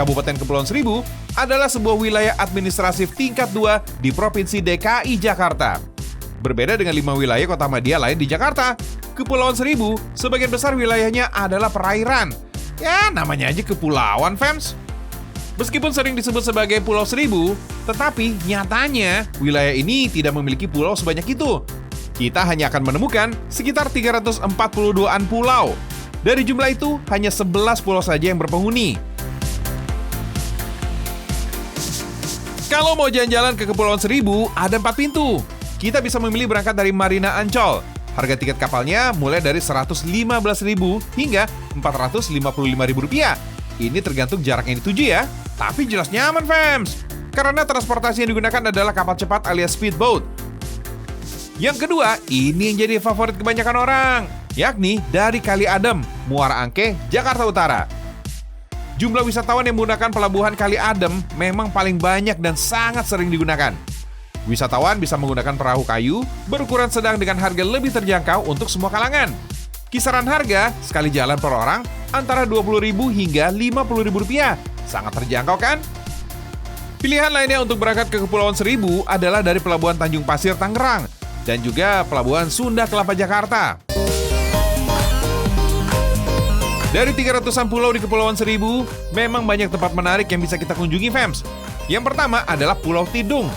Kabupaten Kepulauan Seribu adalah sebuah wilayah administratif tingkat 2 di Provinsi DKI Jakarta. Berbeda dengan 5 wilayah kota madya lain di Jakarta, Kepulauan Seribu sebagian besar wilayahnya adalah perairan. Ya, namanya aja kepulauan, fams. Meskipun sering disebut sebagai Pulau Seribu, tetapi nyatanya wilayah ini tidak memiliki pulau sebanyak itu. Kita hanya akan menemukan sekitar 342-an pulau. Dari jumlah itu, hanya 11 pulau saja yang berpenghuni. Kalau mau jalan-jalan ke Kepulauan Seribu, ada 4 pintu. Kita bisa memilih berangkat dari Marina Ancol. Harga tiket kapalnya mulai dari Rp115.000 hingga Rp455.000. Ini tergantung jarak yang dituju ya. Tapi jelas nyaman, fams. Karena transportasi yang digunakan adalah kapal cepat alias speedboat. Yang kedua, ini yang jadi favorit kebanyakan orang, yakni dari Kali Adem, Muara Angke, Jakarta Utara. Jumlah wisatawan yang menggunakan pelabuhan Kali Adem memang paling banyak dan sangat sering digunakan. Wisatawan bisa menggunakan perahu kayu berukuran sedang dengan harga lebih terjangkau untuk semua kalangan. Kisaran harga sekali jalan per orang antara Rp20.000 hingga Rp50.000. Sangat terjangkau kan? Pilihan lainnya untuk berangkat ke Kepulauan Seribu adalah dari Pelabuhan Tanjung Pasir, Tangerang, dan juga Pelabuhan Sunda Kelapa, Jakarta. Dari 300-an pulau di Kepulauan Seribu, memang banyak tempat menarik yang bisa kita kunjungi, fams. Yang pertama adalah Pulau Tidung.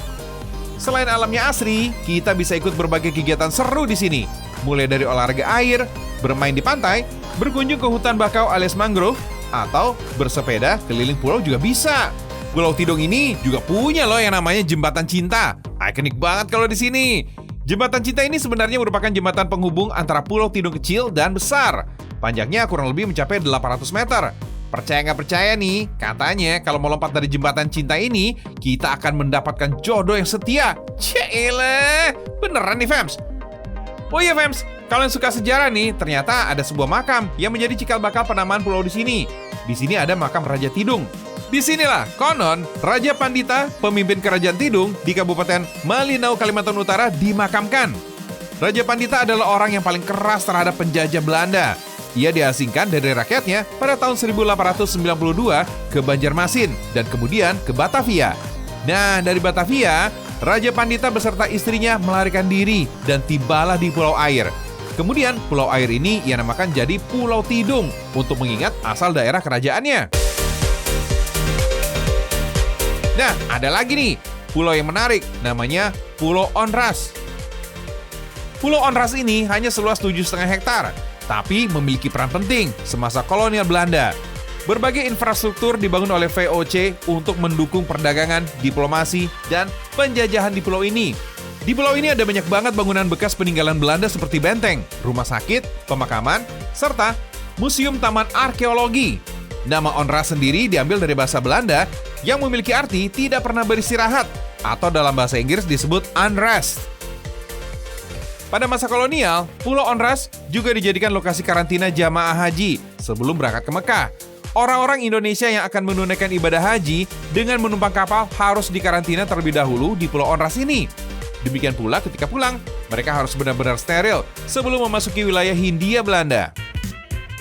Selain alamnya asri, kita bisa ikut berbagai kegiatan seru di sini. Mulai dari olahraga air, bermain di pantai, berkunjung ke hutan bakau alias mangrove, atau bersepeda keliling pulau juga bisa. Pulau Tidung ini juga punya loh yang namanya Jembatan Cinta. Ikonik banget kalau di sini. Jembatan Cinta ini sebenarnya merupakan jembatan penghubung antara Pulau Tidung kecil dan besar. Panjangnya kurang lebih mencapai 800 meter. Percaya nggak percaya nih, katanya kalau mau lompat dari Jembatan Cinta ini, kita akan mendapatkan jodoh yang setia. Cielah, beneran nih, fams. Oh iya, fams, kalau yang suka sejarah nih, ternyata ada sebuah makam yang menjadi cikal bakal penamaan pulau di sini. Di sini ada makam Raja Tidung. Disinilah, konon, Raja Pandita, pemimpin kerajaan Tidung di Kabupaten Malinau, Kalimantan Utara, dimakamkan. Raja Pandita adalah orang yang paling keras terhadap penjajah Belanda. Ia diasingkan dari rakyatnya pada tahun 1892 ke Banjarmasin dan kemudian ke Batavia. Nah, dari Batavia, Raja Pandita beserta istrinya melarikan diri dan tibalah di Pulau Air. Kemudian, Pulau Air ini ia namakan jadi Pulau Tidung untuk mengingat asal daerah kerajaannya. Nah, ada lagi nih, pulau yang menarik, namanya Pulau Onras. Pulau Onras ini hanya seluas 7,5 hektar, tapi memiliki peran penting semasa kolonial Belanda. Berbagai infrastruktur dibangun oleh VOC untuk mendukung perdagangan, diplomasi, dan penjajahan di pulau ini. Di pulau ini ada banyak banget bangunan bekas peninggalan Belanda seperti benteng, rumah sakit, pemakaman, serta museum taman arkeologi. Nama Onras sendiri diambil dari bahasa Belanda yang memiliki arti tidak pernah beristirahat, atau dalam bahasa Inggris disebut unrest. Pada masa kolonial, Pulau Onras juga dijadikan lokasi karantina jamaah haji sebelum berangkat ke Mekah. Orang-orang Indonesia yang akan menunaikan ibadah haji dengan menumpang kapal harus dikarantina terlebih dahulu di Pulau Onras ini. Demikian pula ketika pulang, mereka harus benar-benar steril sebelum memasuki wilayah Hindia Belanda.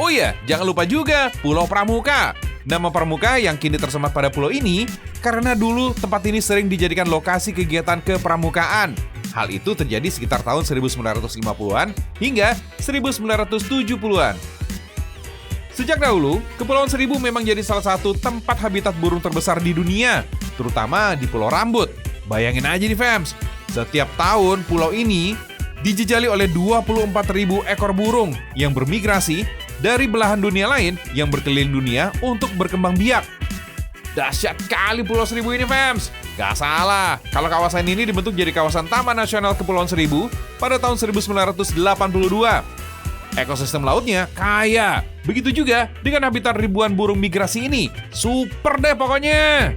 Oh iya, jangan lupa juga Pulau Pramuka. Nama Pramuka yang kini tersemat pada pulau ini karena dulu tempat ini sering dijadikan lokasi kegiatan kepramukaan. Hal itu terjadi sekitar tahun 1950-an hingga 1970-an. Sejak dahulu, Kepulauan Seribu memang jadi salah satu tempat habitat burung terbesar di dunia, terutama di Pulau Rambut. Bayangin aja nih, fams, setiap tahun pulau ini dijejali oleh 24.000 ekor burung yang bermigrasi dari belahan dunia lain yang berkeliling dunia untuk berkembang biak. Dahsyat kali Pulau Seribu ini, fams. Gak salah, kalau kawasan ini dibentuk jadi kawasan Taman Nasional Kepulauan Seribu pada tahun 1982. Ekosistem lautnya kaya. Begitu juga dengan habitat ribuan burung migrasi ini. Super deh pokoknya.